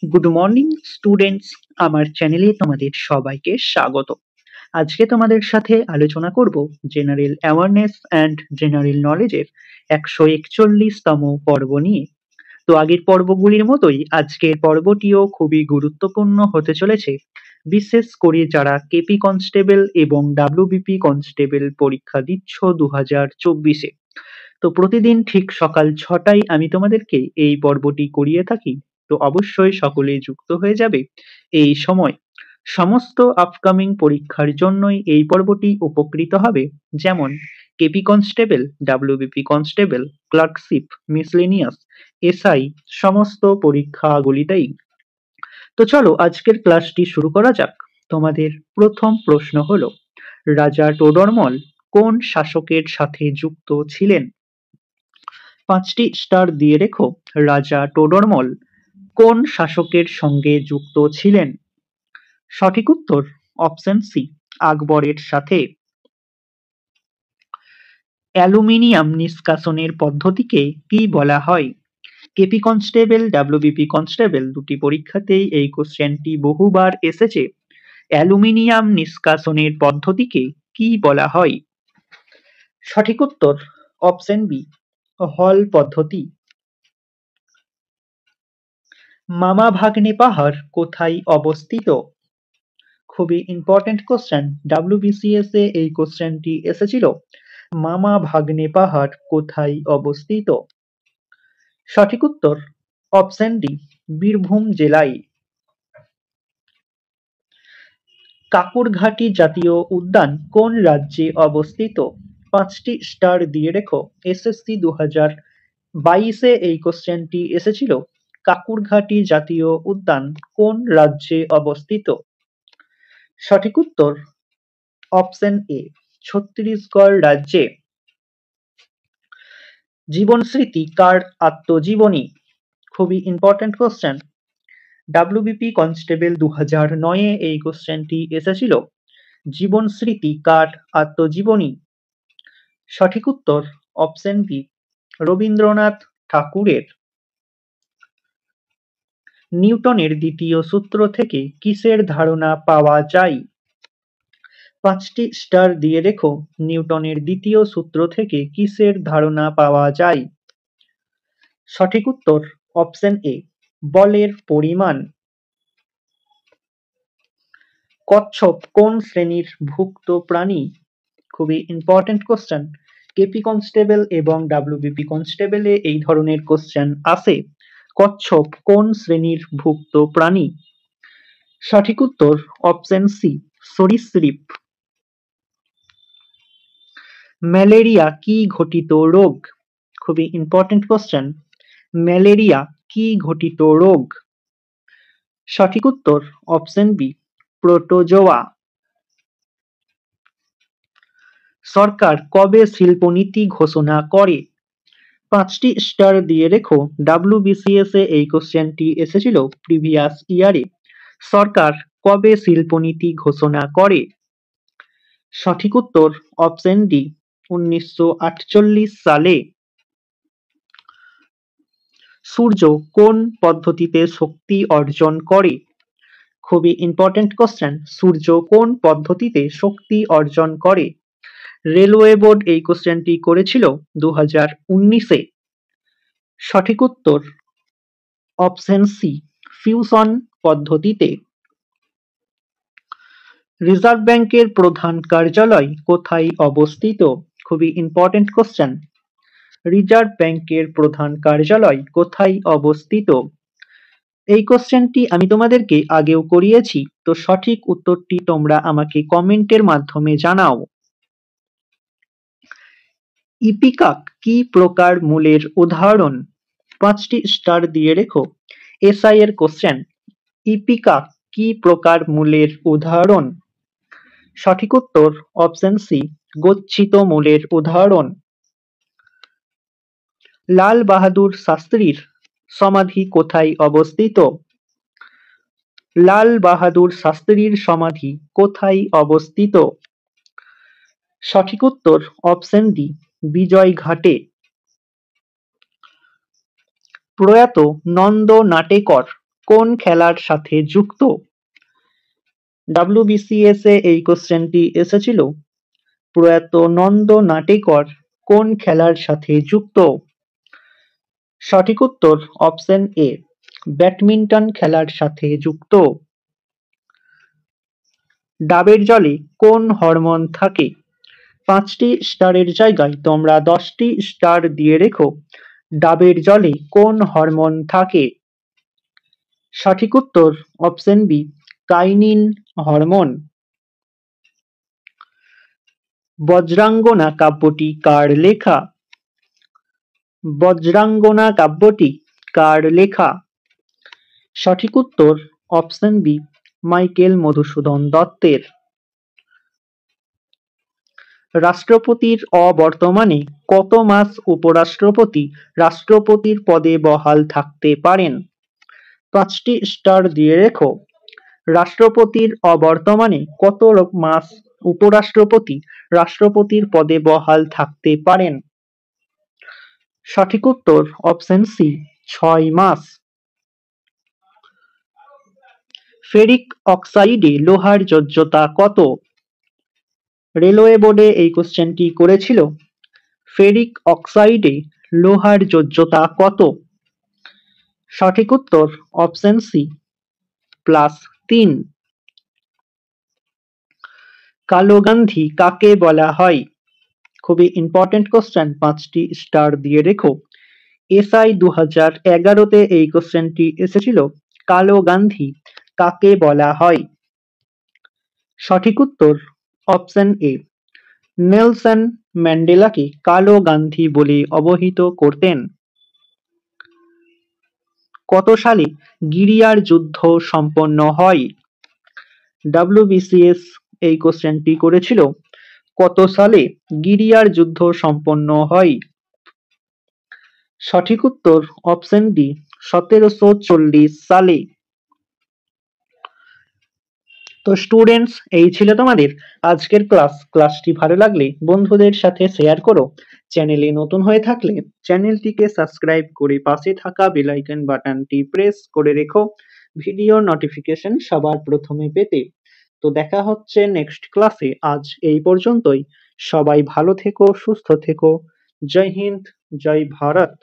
Good morning students, আমার চ্যানেলে তোমাদের সবাইকে স্বাগত। আজকে তোমাদের সাথে আলোচনা করব জেনারেল অ্যাওয়ারনেস অ্যান্ড জেনারেল নলেজের 141তম পর্ব নিয়ে। তো আগের পর্বগুলির মতোই আজকের পর্বটিও খুবই গুরুত্বপূর্ণ হতে চলেছে, বিশেষ করে যারা কেপি কনস্টেবল এবং ডাব্লিউবিপি কনস্টেবল পরীক্ষা দিচ্ছ 2024-এ। তো প্রতিদিন ঠিক সকাল 6টায় আমি তোমাদেরকে এই পর্বটি করিয়ে থাকি। তো অবশ্যই সকলেই যুক্ত হয়ে যাবে এই সময়। সমস্ত আপকামিং পরীক্ষার জন্যই এই পর্বটি উপকৃত হবে, যেমন KP constable, WBP constable, clerkship, miscellaneous, SI, সমস্ত পরীক্ষাগুলিতেই। তো চলো আজকের ক্লাসটি শুরু করা যাক। তোমাদের প্রথম প্রশ্ন হলো, রাজা টোডরমল কোন শাসকের সাথে যুক্ত ছিলেন? 5টি স্টার দিয়ে রেখো। রাজা টোডরমল কোন শাসকের সঙ্গে যুক্ত ছিলেন? সঠিক উত্তর অপশন সি, আকবরের সাথে। অ্যালুমিনিয়াম নিষ্কাশনের পদ্ধতিকে কি বলা হয়? কেপি কনস্টেবল, ডাব্লিউবিপি কনস্টেবল দুটি পরীক্ষাতেই এই কোশ্চেনটি বহুবার এসেছে। অ্যালুমিনিয়াম নিষ্কাশনের পদ্ধতিকে কি বলা হয়? সঠিক উত্তর অপশন বি, হল পদ্ধতি। মামা ভাগ্নে পাহাড় কোথায় অবস্থিত? খুবই ইম্পর্টেন্ট কোশ্চেন, ডাব্লিউবিসিএস এ এই কোশ্চেনটি এসেছিল। মামা ভাগ্নে পাহাড় কোথায় অবস্থিত? সঠিক উত্তর অপশন ডি, বীরভূম জেলায়। কাকুরঘাটি জাতীয় উদ্যান কোন রাজ্যে অবস্থিত? 5টি স্টার দিয়ে রেখো। এসএসসি 2022-এ এই কোশ্চেনটি এসেছিল। কাকুরঘাটি জাতীয় উদ্যান কোন রাজ্যে অবস্থিত? সঠিক উত্তর অপশন এ, ছত্তিশগড় রাজ্যে। জীবন স্মৃতি কার আত্মজীবনী? খুবই ইম্পর্টেন্ট কোশ্চেন, ডাব্লিউবিপি কনস্টেবল 2009-এ এই কোশ্চেনটি এসেছিল। জীবন স্মৃতি কার আত্মজীবনী? সঠিক উত্তর অপশন বি, রবীন্দ্রনাথ ঠাকুরের। নিউটনের দ্বিতীয় সূত্র থেকে কিসের ধারণা পাওয়া যায়? 5টি স্টার দিয়ে রেখো। নিউটনের দ্বিতীয় সূত্র থেকে কিসের ধারণা পাওয়া যায়? সঠিক উত্তর অপশন এ, বলের পরিমাণ। কচ্ছপ কোন শ্রেণীর ভুক্ত প্রাণী? খুবই ইম্পর্টেন্ট কোশ্চেন, কেপি কনস্টেবল এবং ডাব্লিউবিপি কনস্টেবলে এই ধরনের কোশ্চেন আসে। কচ্ছপ কোন শ্রেণীর ভুক্ত প্রাণী? সঠিক উত্তর অপশন সি, সরীসৃপ। ম্যালেরিয়া কি ঘটিত রোগ? খুবই ইম্পর্টেন্ট কোশ্চেন, ম্যালেরিয়া কি ঘটিত রোগ? সঠিক উত্তর অপশন বি, প্রোটোজোয়া। সরকার কবে শিল্পনীতি ঘোষণা করে? 5টি স্টার দিয়ে রেখো। ডাব্লিউবিসিএস এ এই কোশ্চেনটি এসেছিল প্রিভিয়াস ইয়ারে। সরকার কবে শিল্পনীতি ঘোষণা করে? সঠিক উত্তর অপশন ডি, 1948 সালে। সূর্য কোন পদ্ধতিতে শক্তি অর্জন করে? খুবই ইম্পর্টেন্ট কোশ্চেন, সূর্য কোন পদ্ধতিতে শক্তি অর্জন করে? রেলওয়ে বোর্ড এই কোশ্চেনটি করেছিল 2019-এ। সঠিক উত্তর অপশন সি, ফিউশন পদ্ধতিতে। রিজার্ভ ব্যাংকের প্রধান কার্যালয় কোথায় অবস্থিত? খুবই ইম্পর্টেন্ট কোশ্চেন, রিজার্ভ ব্যাংকের প্রধান কার্যালয় কোথায় অবস্থিত? এই কোশ্চেনটি আমি তোমাদেরকে আগেও করিয়েছি, তো সঠিক উত্তরটি তোমরা আমাকে কমেন্টের মাধ্যমে জানাও। ইপিকাক কি প্রকার মূলের উদাহরণ? 5টি স্টার দিয়ে রেখো। এসআই এর কোশ্চেন, ইপিকাক কি প্রকার মূলের উদাহরণ? সঠিক উত্তর অপশন সি, গচ্ছিত মূলের উদাহরণ। লাল বাহাদুর শাস্ত্রীর সমাধি কোথায় অবস্থিত? লাল বাহাদুর শাস্ত্রীর সমাধি কোথায় অবস্থিত? সঠিক উত্তর অপশন ডি, বিজয় ঘাটে। প্রয়াত নন্দ নাটেকর কোন খেলার সাথে যুক্ত? WBCS এ এই কোশ্চেনটি এসেছিল। প্রয়াত নন্দ নাটেকর কোন খেলার সাথে যুক্ত? সঠিক উত্তর অপশন এ, ব্যাডমিন্টন খেলার সাথে যুক্ত। ডাবের জলে কোন হরমোন থাকে? 5টি স্টারের জায়গায় তোমরা 10টি স্টার দিয়ে রেখো। ডাবের জলে কোন হরমোন থাকে? সঠিক উত্তর অপশন বি, কাইনিন হরমোন। বজ্রাঙ্গনা কাব্যটি কার লেখা? বজ্রাঙ্গনা কাব্যটি কার লেখা? সঠিক উত্তর অপশন বি, মাইকেল মধুসূদন দত্তের। রাষ্ট্রপতির অবর্তমানে কত মাস উপরাষ্ট্রপতি রাষ্ট্রপতির পদে বহাল থাকতে পারেন? 5টি স্টার দিয়ে রেখো। রাষ্ট্রপতির অবর্তমানে কত মাস উপরাষ্ট্রপতি রাষ্ট্রপতির পদে বহাল থাকতে পারেন? সঠিক উত্তর অপশন সি, 6 মাস। ফেরিক অক্সাইডে লোহার যোজ্যতা কত? রেলওয়ে বোর্ডে এই কোশ্চেনটি করেছিল। ফেরিক অক্সাইডে লোহার যোজ্যতা কত? সঠিক উত্তর অপশন সি, +3। কালো গান্ধী কাকে বলা হয়? খুবই ইম্পর্টেন্ট কোশ্চেন, 5টি স্টার দিয়ে রেখো। SI 2011-তে এই কোশ্চেনটি এসেছিল। কালো গান্ধী কাকে বলা হয়? সঠিক উত্তর অপশন এ, নেলসন ম্যান্ডেলাকে কালো গান্ধী বলে অবহিত করতেন। কত সালে গিরিয়ার যুদ্ধ সম্পন্ন হয়? WBCS এই কোশ্চেনটি করেছিল। কত সালে গিরিয়ার যুদ্ধ সম্পন্ন হয়? সঠিক উত্তর অপশন ডি, 1740 সালে। তো স্টুডেন্টস, এই ছিল তোমাদের আজকের ক্লাসটি ভালো লাগলে বন্ধুদের সাথে শেয়ার করো। চ্যানেলে নতুন হয়ে থাকলে চ্যানেলটিকে সাবস্ক্রাইব করে পাশে থাকা বেল আইকন বাটনটি প্রেস করে রেখো ভিডিও নোটিফিকেশন সবার প্রথমে পেতে। তো দেখা হচ্ছে নেক্সট ক্লাসে। আজ এই পর্যন্তই। সবাই ভালো থেকো, সুস্থ থেকো। জয় হিন্দ, জয় ভারত।